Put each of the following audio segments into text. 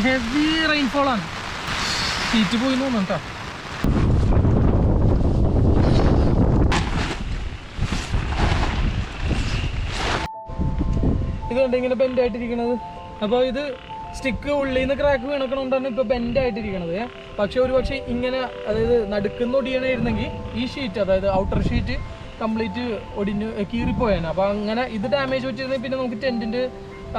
Heavy റെയിൻഫോളാണ്. Sheet പോയി തോന്നുന്നു കേട്ടോ. ഇതുകൊണ്ട് ഇങ്ങനെ ബെൻഡായിട്ടിരിക്കണത്. അപ്പോൾ ഇത് സ്റ്റിക്ക് ഉള്ളിൽ നിന്ന് ക്രാക്ക് വീണക്കണോണ്ടാണ് ഇപ്പോൾ ബെൻഡായിട്ടിരിക്കണത്. പക്ഷെ ഒരു പക്ഷേ ഇങ്ങനെ അതായത് നടുക്കുന്ന ഒടിയണായിരുന്നെങ്കിൽ ഈ ഷീറ്റ് അതായത് ഔട്ടർ ഷീറ്റ് കംപ്ലീറ്റ് ഒടിഞ്ഞ് കീറിപ്പോയാണ്. അപ്പോൾ അങ്ങനെ ഇത് ഡാമേജ് പറ്റിയിരുന്നെങ്കിൽ പിന്നെ നമുക്ക് ടെൻറ്റിൻ്റെ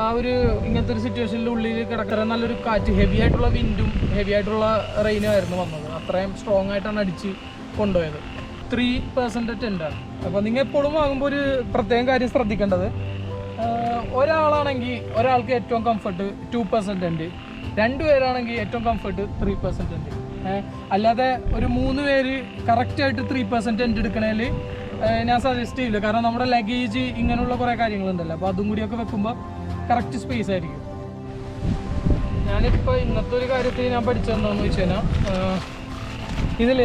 ആ ഒരു ഇങ്ങനത്തെ ഒരു സിറ്റുവേഷനിൽ ഉള്ളിൽ കിടക്കാൻ നല്ലൊരു കാറ്റ്, ഹെവി ആയിട്ടുള്ള വിൻഡും ഹെവി ആയിട്ടുള്ള റെയിനും ആയിരുന്നു വന്നത്. അത്രയും സ്ട്രോങ് ആയിട്ടാണ് അടിച്ച് കൊണ്ടുപോയത്. 3% ടെൻറ്റാണ്. അപ്പോൾ നിങ്ങൾ എപ്പോഴും വാങ്ങുമ്പോൾ ഒരു പ്രത്യേകം കാര്യം ശ്രദ്ധിക്കേണ്ടത്, ഒരാൾക്ക് ഏറ്റവും കംഫർട്ട് 2% ടെൻറ്റ്, 2 പേരാണെങ്കിൽ ഏറ്റവും കംഫർട്ട് 3% ടെൻറ്റ്. അല്ലാതെ ഒരു 3 പേര് കറക്റ്റായിട്ട് 3% ടെൻറ്റ് എടുക്കണേൽ ഞാൻ സജസ്റ്റ് ചെയ്യില്ല. കാരണം നമ്മുടെ ലഗേജ് ഇങ്ങനെയുള്ള കുറേ കാര്യങ്ങളുണ്ടല്ലോ, അപ്പോൾ അതും കൂടിയൊക്കെ വെക്കുമ്പോൾ കറക്റ്റ് സ്പേസ് ആയിരിക്കും. ഞാനിപ്പോൾ ഇന്നത്തെ ഒരു കാര്യത്തിൽ ഞാൻ പഠിച്ചതെന്താണെന്ന് വെച്ച് കഴിഞ്ഞാൽ, ഇതിൽ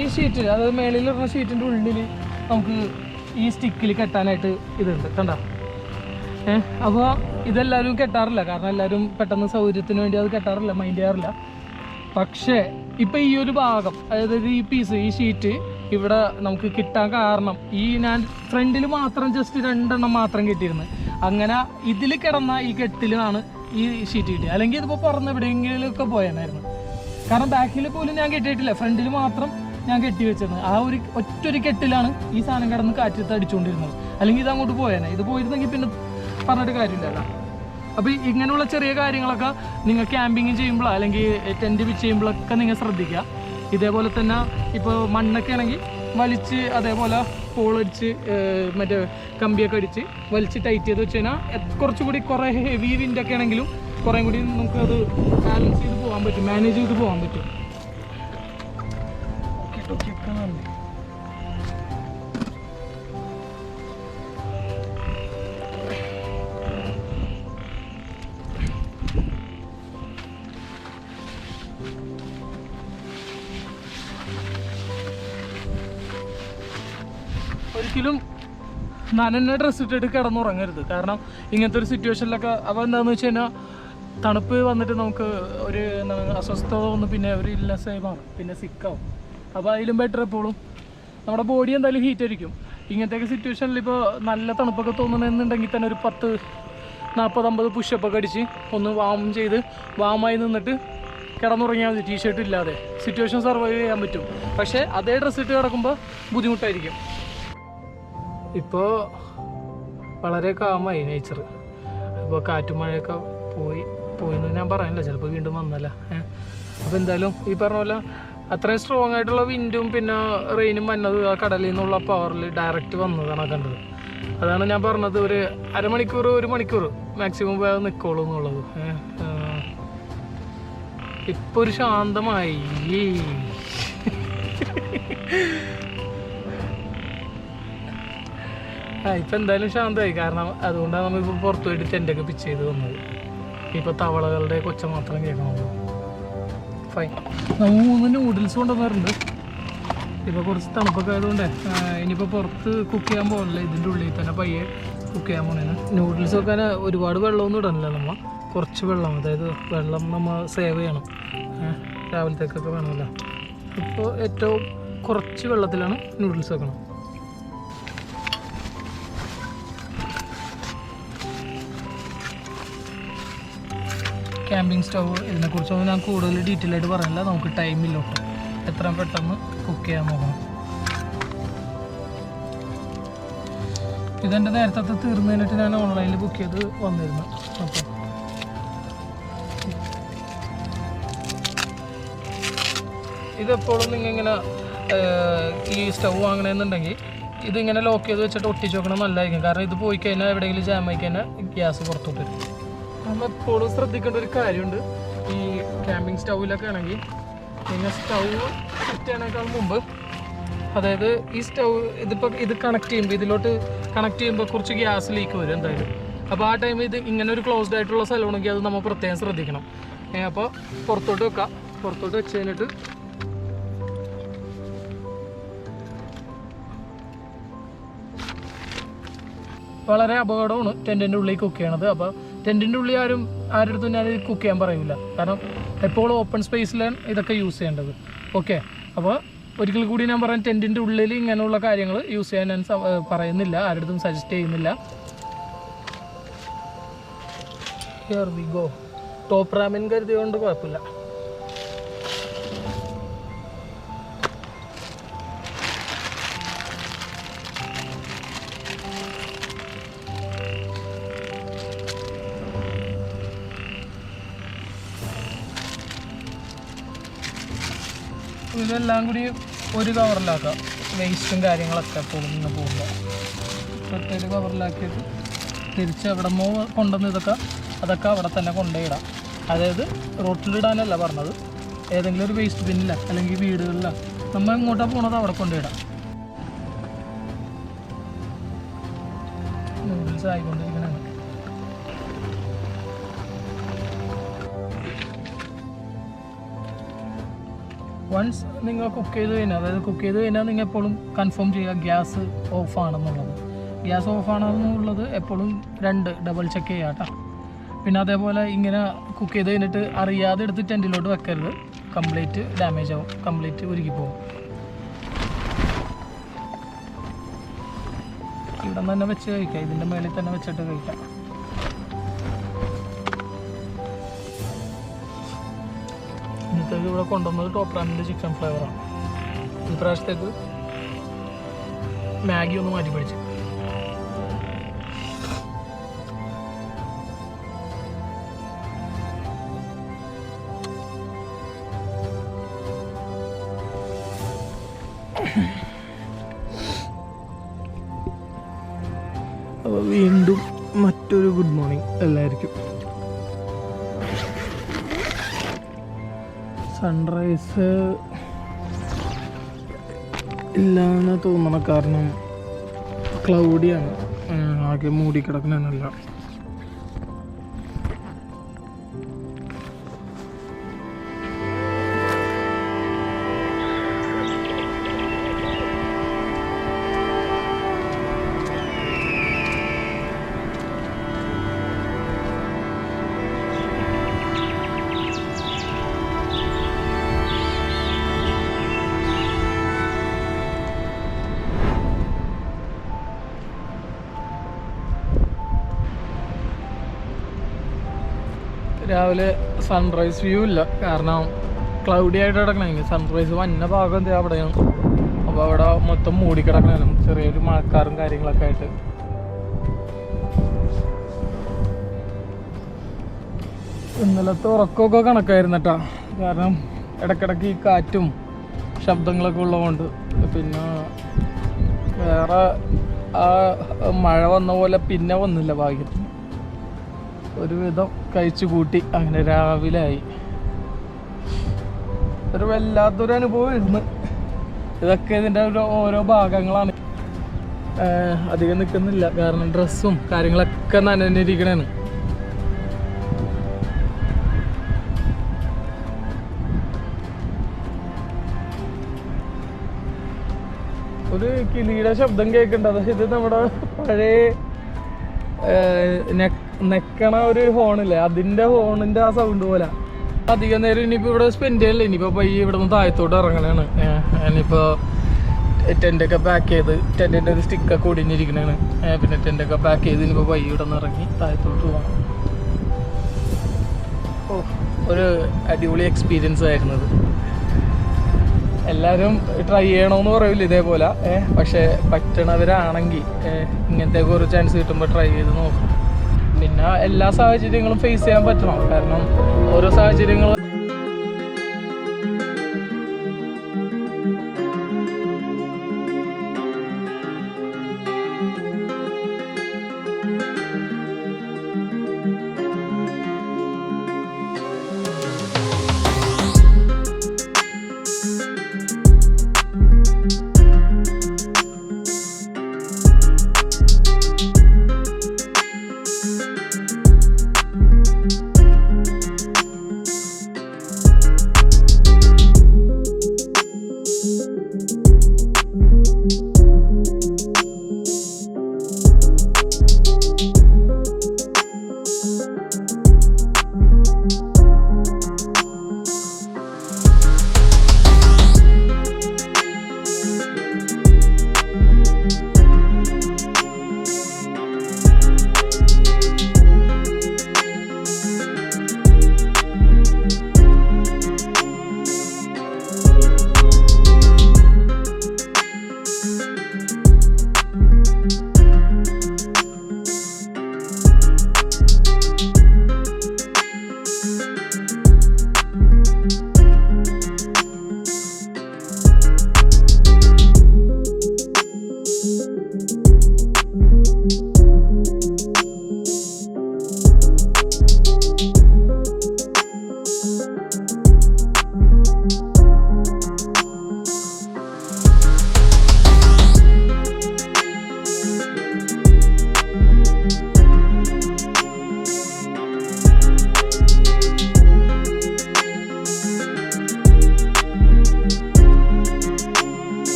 ഈ ഷീറ്റ് അതായത് മേളിലിടുന്ന ഷീറ്റിൻ്റെ ഉള്ളിൽ നമുക്ക് ഈ സ്റ്റിക്കിൽ കെട്ടാനായിട്ട് ഇതുണ്ട് കണ്ടോ. അപ്പോൾ ഇതെല്ലാവരും കെട്ടാറില്ല, കാരണം എല്ലാവരും പെട്ടെന്ന് സൗകര്യത്തിന് വേണ്ടി അത് കെട്ടാറില്ല, മൈൻഡ് ചെയ്യാറില്ല. പക്ഷേ ഇപ്പോൾ ഈ ഒരു ഭാഗം അതായത് ഈ പീസ് ഈ ഷീറ്റ് ഇവിടെ നമുക്ക് കിട്ടാൻ കാരണം ഞാൻ ഫ്രണ്ടിൽ മാത്രം ജസ്റ്റ് 2 എണ്ണം മാത്രം കെട്ടിയിരുന്നു. അങ്ങനെ ഇതിൽ കിടന്ന ഈ കെട്ടിലാണ് ഈ ഷീറ്റ് കിട്ടിയത്. അല്ലെങ്കിൽ ഇതിപ്പോൾ പുറന്ന് എവിടെയെങ്കിലുമൊക്കെ പോയായിരുന്നു. കാരണം ബാക്കിൽ പോലും ഞാൻ കെട്ടിയിട്ടില്ല, ഫ്രണ്ടിൽ മാത്രം ഞാൻ കെട്ടി വെച്ചിരുന്നത്. ആ ഒരു ഒറ്റൊരു കെട്ടിലാണ് ഈ സാധനം കിടന്ന് കാറ്റത്ത് അടിച്ചുകൊണ്ടിരുന്നത്. അല്ലെങ്കിൽ ഇത് അങ്ങോട്ട് പോയാനെ. ഇത് പോയിരുന്നെങ്കിൽ പിന്നെ പറഞ്ഞിട്ട് കാര്യമില്ലല്ലോ. അപ്പോൾ ഇങ്ങനെയുള്ള ചെറിയ കാര്യങ്ങളൊക്കെ നിങ്ങൾ ക്യാമ്പിങ് ചെയ്യുമ്പോഴോ അല്ലെങ്കിൽ ടെൻറ്റ് പിച്ച് ചെയ്യുമ്പോഴൊക്കെ നിങ്ങൾ ശ്രദ്ധിക്കുക. ഇതേപോലെ തന്നെ ഇപ്പോൾ മണ്ണൊക്കെ ആണെങ്കിൽ വലിച്ച് അതേപോലെ പോളടിച്ച് മറ്റേ കമ്പിയൊക്കെ അടിച്ച് വലിച്ച് ടൈറ്റ് ചെയ്ത് വെച്ച് കഴിഞ്ഞാൽ കുറച്ചുകൂടി കുറേ ഹെവി വിൻഡൊക്കെ ആണെങ്കിലും കുറേ കൂടി നമുക്കത് ബാലൻസ് ചെയ്ത് പോകാൻ പറ്റും, മാനേജ് ചെയ്ത് പോകാൻ പറ്റും. ഒരിക്കലും നനഞ്ഞ ഡ്രസ്സ് ഇട്ടിട്ട് കിടന്നുറങ്ങരുത്. കാരണം ഇങ്ങനത്തെ ഒരു സിറ്റുവേഷനിലൊക്കെ അപ്പോൾ എന്താണെന്ന് വെച്ച് കഴിഞ്ഞാൽ തണുപ്പ് വന്നിട്ട് നമുക്ക് ഒരു എന്താണ് അസ്വസ്ഥത വന്ന് പിന്നെ ഒരു ഇല്ലസായി മാറും, പിന്നെ സിക്കാവും. അപ്പോൾ അതിലും ബെറ്റർ എപ്പോഴും നമ്മുടെ ബോഡി എന്തായാലും ഹീറ്റ് ആയിരിക്കും. ഇങ്ങനത്തെയൊക്കെ സിറ്റുവേഷനിൽ ഇപ്പോൾ നല്ല തണുപ്പൊക്കെ തോന്നണമെന്നുണ്ടെങ്കിൽ തന്നെ ഒരു 10-40-50 പുഷപ്പൊക്കെ അടിച്ച് ഒന്ന് വാമായി നിന്നിട്ട് കിടന്നുറങ്ങിയാൽ മതി. ടീഷർട്ട് ഇല്ലാതെ സിറ്റുവേഷൻ സർവൈവ് ചെയ്യാൻ പറ്റും. പക്ഷേ അതേ ഡ്രസ്സ് ഇട്ട് കിടക്കുമ്പോൾ ബുദ്ധിമുട്ടായിരിക്കും. ഇപ്പോൾ വളരെ കാമായി നേച്ചർ. ഇപ്പോൾ കാറ്റും മഴയൊക്കെ പോയിന്ന് ഞാൻ പറയാനില്ല, ചിലപ്പോൾ വീണ്ടും വന്നല്ല. അപ്പോൾ എന്തായാലും ഈ പറഞ്ഞ പോലെ അത്രയും സ്ട്രോങ് ആയിട്ടുള്ള വിൻഡും പിന്നെ റെയിനും വന്നത് ആ കടലിൽ നിന്നുള്ള പവറിൽ ഡയറക്റ്റ് വന്നതാണ് കണ്ടത്. അതാണ് ഞാൻ പറഞ്ഞത് ഒരു അരമണിക്കൂർ 1 മണിക്കൂർ മാക്സിമം പോയാൽ നിൽക്കുള്ളൂ എന്നുള്ളത്. ഇപ്പോൾ ഒരു ശാന്തമായി. ഇപ്പം എന്തായാലും ശാന്തമായി. കാരണം അതുകൊണ്ടാണ് നമ്മളിപ്പോൾ പുറത്തു പോയിട്ട് ടെൻ്റൊക്കെ പിച്ച് ചെയ്ത് വന്നത്. ഇപ്പോൾ തവളകളുടെ കൊച്ച മാത്രം കേൾക്കണമല്ലോ. ഫൈൻ. നമ്മൾ 3 നൂഡിൽസ് കൊണ്ടുവന്നിട്ടുണ്ട്. ഇപ്പോൾ കുറച്ച് തണുപ്പൊക്കെ ആയതുകൊണ്ട് ഇനിയിപ്പോൾ പുറത്ത് കുക്ക് ചെയ്യാൻ പോകുന്നില്ല, ഇതിൻ്റെ ഉള്ളിൽ തന്നെ പയ്യെ കുക്ക് ചെയ്യാൻ പോകുന്നതിന്. നൂഡിൽസ് വെക്കാൻ ഒരുപാട് വെള്ളമൊന്നും ഇടണില്ല, നമ്മൾ കുറച്ച് വെള്ളം, അതായത് വെള്ളം നമ്മൾ സേവ് ചെയ്യണം, രാവിലത്തേക്കൊക്കെ വേണമല്ലോ. ഇപ്പോൾ ഏറ്റവും കുറച്ച് വെള്ളത്തിലാണ് നൂഡിൽസ് വെക്കണം. ക്യാമ്പിംഗ് സ്റ്റവ് ഇതിനെക്കുറിച്ചൊന്നും ഞാൻ കൂടുതൽ ഡീറ്റെയിൽ ആയിട്ട് പറയുന്നില്ല, നമുക്ക് ടൈമില്ലോട്ട് എത്രയും പെട്ടെന്ന് കുക്ക് ചെയ്യാൻ നോക്കണം. ഇതെൻ്റെ നേരത്തെ തീർന്നതിനിട്ട് ഞാൻ ഓൺലൈനിൽ ബുക്ക് ചെയ്ത് വന്നിരുന്നു. അപ്പോൾ ഇതെപ്പോഴും നിങ്ങളിങ്ങനെ ഈ സ്റ്റവ് വാങ്ങണമെന്നുണ്ടെങ്കിൽ ഇതിങ്ങനെ ലോക്ക് ചെയ്ത് വെച്ചിട്ട് ഒട്ടിച്ച് വെക്കണം, നല്ലതായിരിക്കും. കാരണം ഇത് പോയി കഴിഞ്ഞാൽ എവിടെയെങ്കിലും ജാം ആയി കഴിഞ്ഞാൽ ഗ്യാസ് പുറത്തോട്ട് വരും. നമ്മളെപ്പോഴും ശ്രദ്ധിക്കേണ്ട ഒരു കാര്യമുണ്ട്. ഈ ക്യാമ്പിംഗ് സ്റ്റൗവിലൊക്കെ ആണെങ്കിൽ നിങ്ങൾ സ്റ്റൗവ് സെറ്റ് ചെയ്യണേക്കാൾ മുമ്പ്, അതായത് ഈ സ്റ്റൗ ഇത് കണക്ട് ചെയ്യുമ്പോൾ ഇതിലോട്ട് കണക്ട് ചെയ്യുമ്പോൾ കുറച്ച് ഗ്യാസ് ലീക്ക് വരും എന്തായാലും. അപ്പോൾ ആ ടൈം ഇത് ഇങ്ങനെ ഒരു ക്ലോസ്ഡ് ആയിട്ടുള്ള സ്ഥലമാണെങ്കിൽ അത് നമ്മൾ പ്രത്യേകം ശ്രദ്ധിക്കണം. അപ്പോൾ പുറത്തോട്ട് വെക്കാം. പുറത്തോട്ട് വെച്ച് കഴിഞ്ഞിട്ട് വളരെ അപകടമാണ് ടെൻറ്റിൻ്റെ ഉള്ളിൽ കുക്ക് ചെയ്യണത്. അപ്പോൾ ടെൻറ്റിൻ്റെ ഉള്ളിൽ ആരുടെ അടുത്തും ഞാൻ കുക്ക് ചെയ്യാൻ പറയില്ല. കാരണം എപ്പോഴും ഓപ്പൺ സ്പേസിലാണ് ഇതൊക്കെ യൂസ് ചെയ്യേണ്ടത്. ഓക്കെ, അപ്പോൾ ഒരിക്കൽ കൂടി ഞാൻ പറയാം, ടെൻറ്റിൻ്റെ ഉള്ളിൽ ഇങ്ങനെയുള്ള കാര്യങ്ങൾ യൂസ് ചെയ്യാൻ ഞാൻ പറയുന്നില്ല, ആരുടെ അടുത്തും സജസ്റ്റ് ചെയ്യുന്നില്ല. Here we go. ടോപ്പ് റാമിൻ കരുതിയതുകൊണ്ട് കുഴപ്പമില്ല. ഇതെല്ലാം കൂടി ഒരു കവറിലാക്കാം, വേസ്റ്റും കാര്യങ്ങളൊക്കെ പോകുമ്പോൾ ഒരു കവറിലാക്കിയിട്ട് തിരിച്ച് എവിടെ കൊണ്ടുവന്ന് അതൊക്കെ അവിടെ തന്നെ കൊണ്ടുപോയിടാം. അതായത് റോട്ടിലിടാനല്ല പറഞ്ഞത്, ഏതെങ്കിലും ഒരു വേസ്റ്റ് ബിന്നില്ല അല്ലെങ്കിൽ വീടുകളിലാണ് നമ്മൾ എങ്ങോട്ടാണ് പോണത് അവിടെ കൊണ്ടുപോയിടാം. നൂഡിൽസ് ആയിക്കൊണ്ടിരിക്കണേ. വൺസ് നിങ്ങൾ കുക്ക് ചെയ്ത് കഴിഞ്ഞാൽ നിങ്ങൾ എപ്പോഴും കൺഫേം ചെയ്യുക ഗ്യാസ് ഓഫാണെന്നുള്ളത്. ഗ്യാസ് ഓഫാണെന്നുള്ളത് എപ്പോഴും 2 ഡബിൾ ചെക്ക് ചെയ്യുക കേട്ടോ. പിന്നെ അതേപോലെ ഇങ്ങനെ കുക്ക് ചെയ്ത് കഴിഞ്ഞിട്ട് അറിയാതെ എടുത്ത് ടെൻറ്റിലോട്ട് വെക്കരുത്, കംപ്ലീറ്റ് ഡാമേജ് ആവും, കംപ്ലീറ്റ് ഉരുകി പോകും. ഇവിടെ തന്നെ വെച്ച് കഴിക്കാം, ഇതിൻ്റെ മേളിൽ തന്നെ വെച്ചിട്ട് കഴിക്കാം. ഇന്നത്തേക്ക് ഇവിടെ കൊണ്ടുവന്നത് ടോപ്പ് റാമിൻ്റെ ചിക്കൻ ഫ്ലേവറാണ്. ഈ പ്രാവശ്യത്തേക്ക് മാഗി ഒന്ന് മാറ്റി പിടിച്ച്. അപ്പോൾ വീണ്ടും മറ്റൊരു ഗുഡ് മോർണിംഗ് എല്ലാവർക്കും. സൺറൈസ് ഇല്ലാന്ന് തോന്നണം, കാരണം ക്ലൗഡിയാണ്, ആകെ മൂടിക്കിടക്കണമെന്നല്ല. രാവിലെ സൺറൈസ് വ്യൂ ഇല്ല, കാരണം ക്ലൗഡി ആയിട്ട് കിടക്കണമെങ്കിൽ സൺറൈസ് വന്ന ഭാഗം എന്താ അവിടെയാണ്. അപ്പോൾ അവിടെ മൊത്തം മൂടിക്കിടക്കണം, ചെറിയൊരു മഴക്കാറും കാര്യങ്ങളൊക്കെ ആയിട്ട്. ഇന്നലത്തെ ഉറക്കമൊക്കെ കണക്കായിരുന്നു കേട്ടോ, കാരണം ഇടയ്ക്കിടയ്ക്ക് ഈ കാറ്റും ശബ്ദങ്ങളൊക്കെ ഉള്ളതുകൊണ്ട്. പിന്നെ വേറെ ആ മഴ വന്ന പോലെ പിന്നെ വന്നില്ല ഭാഗ്യത്തിന്. ഒരുവിധം കഴിച്ചു കൂട്ടി അങ്ങനെ രാവിലെ ആയി. ഒരു വല്ലാത്തൊരു അനുഭവം ഇരുന്ന്. ഇതൊക്കെ ഇതിൻ്റെ ഓരോ ഭാഗങ്ങളാണ്. അധികം നിൽക്കുന്നില്ല, കാരണം ഡ്രസ്സും കാര്യങ്ങളൊക്കെ നനഞ്ഞിരിക്കണേന്ന്. ഒരു കിളിയുടെ ശബ്ദം കേൾക്കുന്നുണ്ട്, അതായത് നമ്മുടെ പഴയ നെക്കണ ഒരു ഹോണില്ലേ, അതിൻ്റെ ഹോണിൻ്റെ ആ സൗണ്ട് പോലെ. അധികം നേരം ഇനിയിപ്പോൾ ഇവിടെ സ്പെൻഡ് ചെയ്യല്ലേ, ഇനിയിപ്പോൾ പയ്യെ ഇവിടെ നിന്ന് താഴത്തോട്ട് ഇറങ്ങണതാണ്. ഞാനിപ്പോൾ ടെൻ്റൊക്കെ പാക്ക് ചെയ്ത്, ടെൻറ്റിൻ്റെ ഒരു സ്റ്റിക്കൊക്കെ ഒടിഞ്ഞിരിക്കണതാണ്. പിന്നെ ടെൻ്റൊക്കെ പാക്ക് ചെയ്ത് ഇനിയിപ്പോൾ പയ്യെ ഇവിടെ നിന്ന് ഇറങ്ങി താഴത്തോട്ട് പോകണം. ഒരു അടിപൊളി എക്സ്പീരിയൻസ് ആയിരുന്നത്. എല്ലാവരും ട്രൈ ചെയ്യണമെന്ന് പറയില്ല ഇതേപോലെ, പക്ഷേ പറ്റണവരാണെങ്കിൽ ഇങ്ങനത്തെ ഒരു ചാൻസ് കിട്ടുമ്പോൾ ട്രൈ ചെയ്ത് നോക്കും. പിന്നെ എല്ലാ സാഹചര്യങ്ങളും ഫേസ് ചെയ്യാൻ പറ്റണം, കാരണം ഓരോ സാഹചര്യങ്ങളും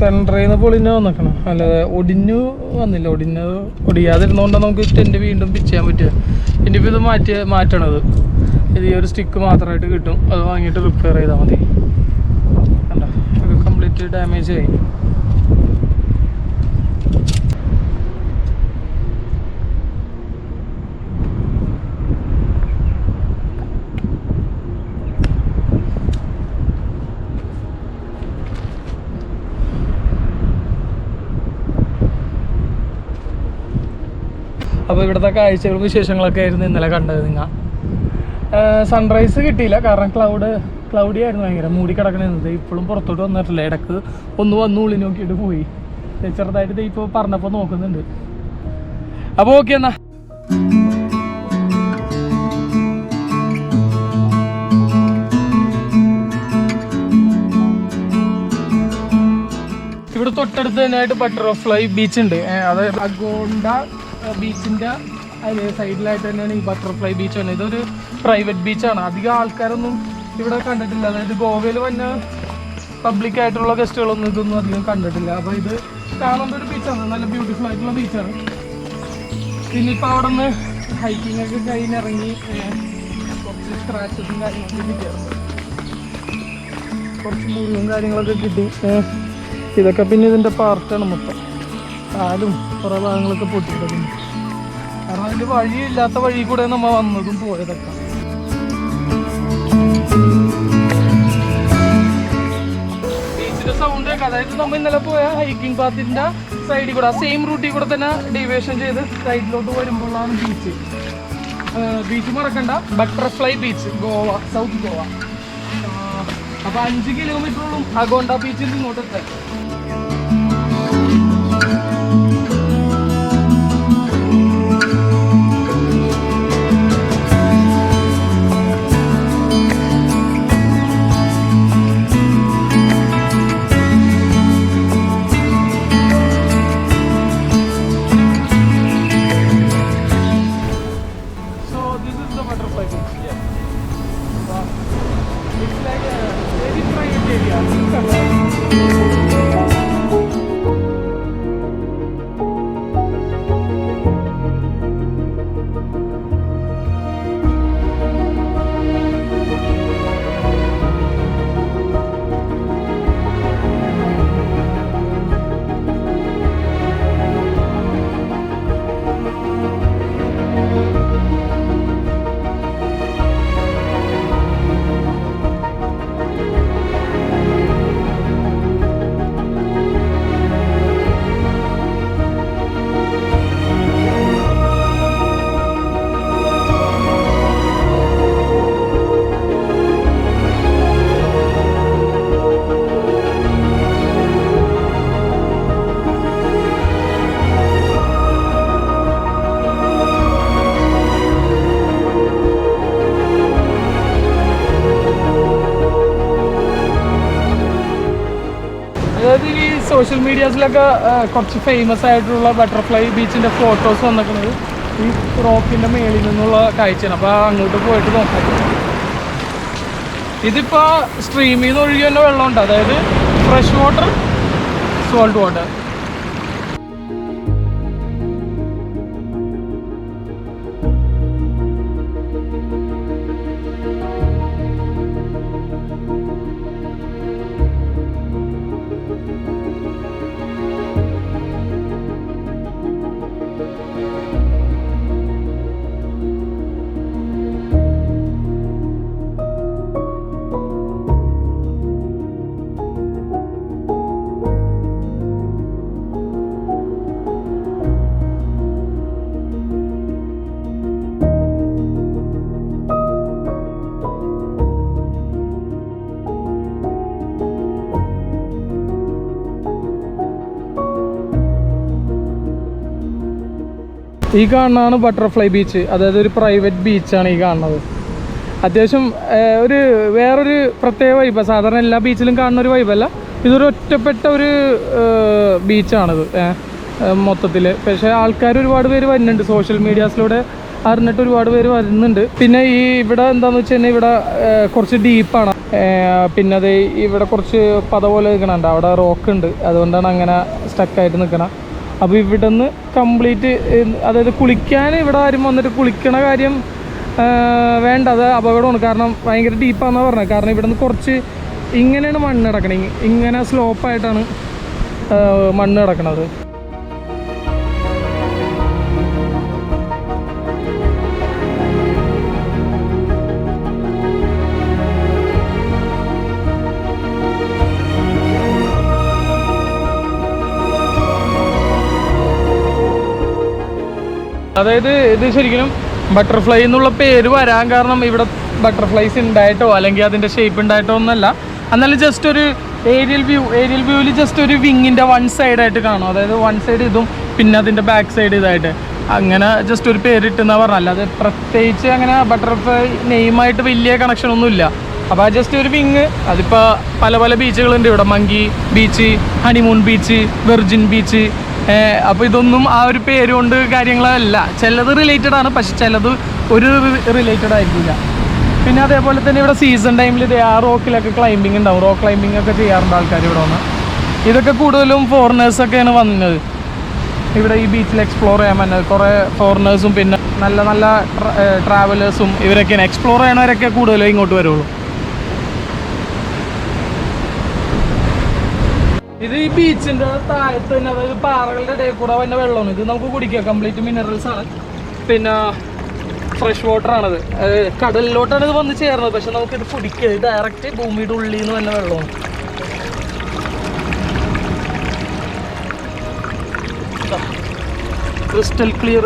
സെൻറ്ററിൽ നിന്ന് പൊളിഞ്ഞ് വന്നിക്കണം, അല്ലാതെ ഒടിഞ്ഞു വന്നില്ല. ഒടിയാതിരുന്നതുകൊണ്ടാണ് നമുക്ക് ടെൻറ്റ് വീണ്ടും പിച്ച് ചെയ്യാൻ പറ്റുക. ഇനിയിപ്പോൾ ഇത് മാറ്റണത് ഇത് ഈ ഒരു സ്റ്റിക്ക് മാത്രമായിട്ട് കിട്ടും, അത് വാങ്ങിയിട്ട് റിപ്പയർ ചെയ്താൽ മതി. കണ്ടോ, ഇത് കംപ്ലീറ്റ് ഡാമേജ് ആയി. അപ്പോൾ ഇവിടുത്തെ കാഴ്ചകളും വിശേഷങ്ങളൊക്കെ ആയിരുന്നു ഇന്നലെ കണ്ടത്. നിങ്ങൾ സൺറൈസ് കിട്ടിയില്ല, കാരണം ക്ലൗഡി ആയിരുന്നു, ഭയങ്കര മൂടി കിടക്കണത്. ഇപ്പോഴും പുറത്തോട്ട് വന്നിട്ടില്ല, ഇടക്ക് ഒന്ന് വന്ന് ഉള്ളിൽ നോക്കിയിട്ട് പോയി. ചെറുതായിട്ട് ഇപ്പോൾ പറഞ്ഞപ്പോൾ നോക്കുന്നുണ്ട്. അപ്പോൾ ഓക്കെ എന്നാ. ഇവിടെ തൊട്ടടുത്ത് തന്നെയായിട്ട് ബട്ടർഫ്ലൈ ബീച്ച് ഉണ്ട്. അതായത് അഗോണ്ട ബീച്ചിൻ്റെ അതിൽ സൈഡിലായിട്ട് തന്നെയാണ് ഈ ബട്ടർഫ്ലൈ ബീച്ച് ആണ്. ഇതൊരു പ്രൈവറ്റ് ബീച്ചാണ്, അധികം ആൾക്കാരൊന്നും ഇവിടെ കണ്ടിട്ടില്ല. അതായത് ഗോവയിൽ വന്ന പബ്ലിക്കായിട്ടുള്ള ഗസ്റ്റുകളൊന്നും ഇതൊന്നും അധികം കണ്ടിട്ടില്ല. അപ്പോൾ ഇത് കാണേണ്ട ഒരു ബീച്ചാണ്, നല്ല ബ്യൂട്ടിഫുൾ ആയിട്ടുള്ള ബീച്ചാണ്. പിന്നെ ഇപ്പോൾ അവിടെ നിന്ന് ഹൈക്കിംഗ് ഒക്കെ കഴിഞ്ഞിറങ്ങി കുറച്ച് സ്ക്രാച്ചസും കാര്യങ്ങളൊക്കെ കിട്ടിയാറുണ്ട്, കുറച്ച് മുറിവും കാര്യങ്ങളൊക്കെ കിട്ടി. ഇതൊക്കെ പിന്നെ ഇതിൻ്റെ പാർട്ടാണ് മൊത്തം. കാലും കുറേ ഭാഗങ്ങളൊക്കെ പൊട്ടിയിട്ടുണ്ട്, കാരണം അതിൻ്റെ വഴിയില്ലാത്ത വഴി കൂടെ നമ്മൾ വന്നതും പോയതൊക്കെ. ബീച്ചിൻ്റെ സൗണ്ട് ഒക്കെ, അതായത് നമ്മൾ ഇന്നലെ പോയ ഹൈക്കിംഗ് പാത്തിൻ്റെ സൈഡിൽ കൂടെ, ആ സെയിം റൂട്ടിൽ കൂടെ തന്നെ ഡീവിയേഷൻ ചെയ്ത് സൈഡിലോട്ട് വരുമ്പോഴാണ് ബീച്ച്. ബീച്ച് മറക്കണ്ട, butterfly beach, Goa, south Goa. അപ്പോൾ 5 കിലോമീറ്ററോളം അഗോണ്ട ബീച്ചിൽ നിന്ന് ഇങ്ങോട്ട് എത്താൻ. സോഷ്യൽ മീഡിയാസിലൊക്കെ കുറച്ച് ഫേമസ് ആയിട്ടുള്ള ബട്ടർഫ്ലൈ ബീച്ചിൻ്റെ ഫോട്ടോസ് വന്നിരിക്കുന്നത് ഈ റോക്കിൻ്റെ മേളിൽ നിന്നുള്ള കാഴ്ചയാണ്. അപ്പോൾ അങ്ങോട്ട് പോയിട്ട് നോക്കാം. ഇതിപ്പോൾ സ്ട്രീമിൽ നിന്ന് ഒഴുകി തന്നെ വെള്ളമുണ്ട്, അതായത് ഫ്രഷ് വാട്ടർ, സോൾട്ട് വാട്ടർ. ഈ കാണുന്നതാണ് ബട്ടർഫ്ലൈ ബീച്ച്, അതായത് ഒരു പ്രൈവറ്റ് ബീച്ചാണ് ഈ കാണുന്നത്. അത്യാവശ്യം വേറൊരു പ്രത്യേക വൈബ്, സാധാരണ എല്ലാ ബീച്ചിലും കാണുന്ന ഒരു വൈബല്ല. ഇതൊരു ഒറ്റപ്പെട്ട ഒരു ബീച്ചാണിത് മൊത്തത്തിൽ. പക്ഷേ ആൾക്കാർ ഒരുപാട് പേര് വരുന്നുണ്ട്, സോഷ്യൽ മീഡിയാസിലൂടെ അറിഞ്ഞിട്ട് ഒരുപാട് പേര് വരുന്നുണ്ട്. പിന്നെ ഇവിടെ എന്താണെന്ന് വെച്ച് കഴിഞ്ഞാൽ ഇവിടെ കുറച്ച് ഡീപ്പാണ്, പിന്നെ അത് ഇവിടെ കുറച്ച് പത പോലെ നിൽക്കണുണ്ട്, അവിടെ റോക്ക് ഉണ്ട്, അതുകൊണ്ടാണ് അങ്ങനെ സ്റ്റക്കായിട്ട് നിൽക്കണം. അപ്പോൾ ഇവിടെ നിന്ന് കംപ്ലീറ്റ്, അതായത് കുളിക്കാൻ ഇവിടെ ആരും വന്നിട്ട് കുളിക്കണ കാര്യം വേണ്ട, അത് അപകടമാണ്. കാരണം ഭയങ്കര ഡീപ്പാണെന്നാണ് പറഞ്ഞത്. കാരണം ഇവിടെ നിന്ന് കുറച്ച് ഇങ്ങനെയാണ് മണ്ണ് കിടക്കണത്, ഇങ്ങനെ സ്ലോപ്പായിട്ടാണ് മണ്ണ് കിടക്കണത്. അതായത് ഇത് ശരിക്കും ബട്ടർഫ്ലൈ എന്നുള്ള പേര് വരാൻ കാരണം ഇവിടെ ബട്ടർഫ്ലൈസ് ഉണ്ടായിട്ടോ അല്ലെങ്കിൽ അതിൻ്റെ ഷേപ്പ് ഉണ്ടായിട്ടോ ഒന്നല്ല, എന്നാലും ജസ്റ്റ് ഒരു ഏരിയൽ വ്യൂവിൽ ജസ്റ്റ് ഒരു വിങ്ങിൻ്റെ വൺ സൈഡായിട്ട് കാണും. അതായത് വൺ സൈഡ് ഇതും പിന്നെ അതിൻ്റെ ബാക്ക് സൈഡ് ഇതായിട്ട് അങ്ങനെ ജസ്റ്റ് ഒരു പേരിട്ടെന്നാ പറഞ്ഞാൽ, അല്ലാതെ പ്രത്യേകിച്ച് അങ്ങനെ ബട്ടർഫ്ലൈ നെയിമായിട്ട് വലിയ കണക്ഷനൊന്നുമില്ല. അപ്പോൾ ആ ജസ്റ്റ് ഒരു വിങ്, അതിപ്പോൾ പല പല ബീച്ചുകളുണ്ട് ഇവിടെ, monkey beach, honeymoon beach, virgin beach. അപ്പോൾ ഇതൊന്നും ആ ഒരു പേര് കൊണ്ട് കാര്യങ്ങളല്ല, ചിലത് റിലേറ്റഡ് ആണ്, പക്ഷെ ചിലത് ഒരു റിലേറ്റഡ് ആയിരിക്കില്ല. പിന്നെ അതേപോലെ തന്നെ ഇവിടെ സീസൺ ടൈമിൽ ഇത് ആ റോക്കിലൊക്കെ ക്ലൈമ്പിംഗ് ഉണ്ടാവും, റോക്ക് ക്ലൈമ്പിംഗ് ഒക്കെ ചെയ്യാറുണ്ട് ആൾക്കാർ ഇവിടെ വന്ന്. ഇതൊക്കെ കൂടുതലും ഫോറിനേഴ്സൊക്കെയാണ് വന്നത് ഇവിടെ ഈ ബീച്ചിൽ എക്സ്പ്ലോർ ചെയ്യാൻ വന്നത്. കുറേ ഫോറിനേഴ്സും പിന്നെ നല്ല നല്ല ട്രാവലേഴ്സും ഇവരൊക്കെയാണ്, എക്സ്പ്ലോർ ചെയ്യണവരൊക്കെ കൂടുതലും ഇങ്ങോട്ട് വരുള്ളൂ. ഇത് ഈ ബീച്ചിൻ്റെ താഴത്ത് തന്നെ, അതായത് പാറകളുടെ ഇടയിൽ കൂടെ തന്നെ വെള്ളമാണ്. ഇത് നമുക്ക് കുടിക്കാം, കംപ്ലീറ്റ് മിനറൽസ് ആണ്, പിന്നെ ഫ്രഷ് വാട്ടർ ആണത്. കടലിലോട്ടാണ് ഇത് വന്ന് ചേർന്നത്, പക്ഷെ നമുക്കിത് കുടിക്കുക ഡയറക്റ്റ് ഭൂമിയുടെ ഉള്ളിൽ നിന്ന് തന്നെ വെള്ളമാണ്. Crystal clear.